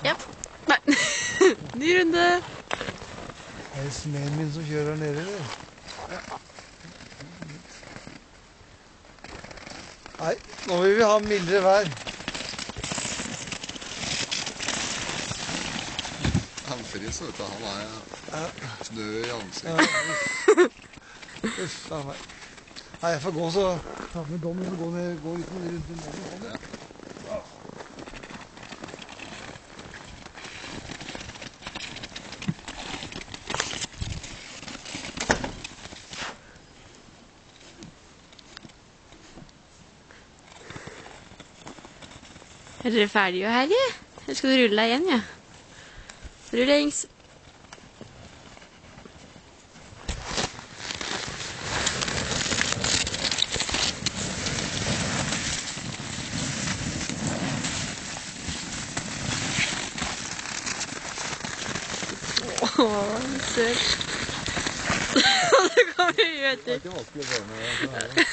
Ja. Nei. Ny runde. Er det smeden min som kjører nede, eller? Ja. Nei, nå vil vi ha mildere vær. Han Fris, vet du, han er død i ansiktet. Ja. Uff, da meg. Nei, jeg får gå så... Ta med dommen og gå ut med rundt den der. Ja. Er dere ferdige her, ja? Eller skal du rulle deg igjen, ja? Rullings. Åh, søt. Det kommer jo etter. Det er ikke vanskelig å være med.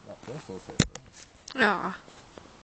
Ja, det er så fint. Ja.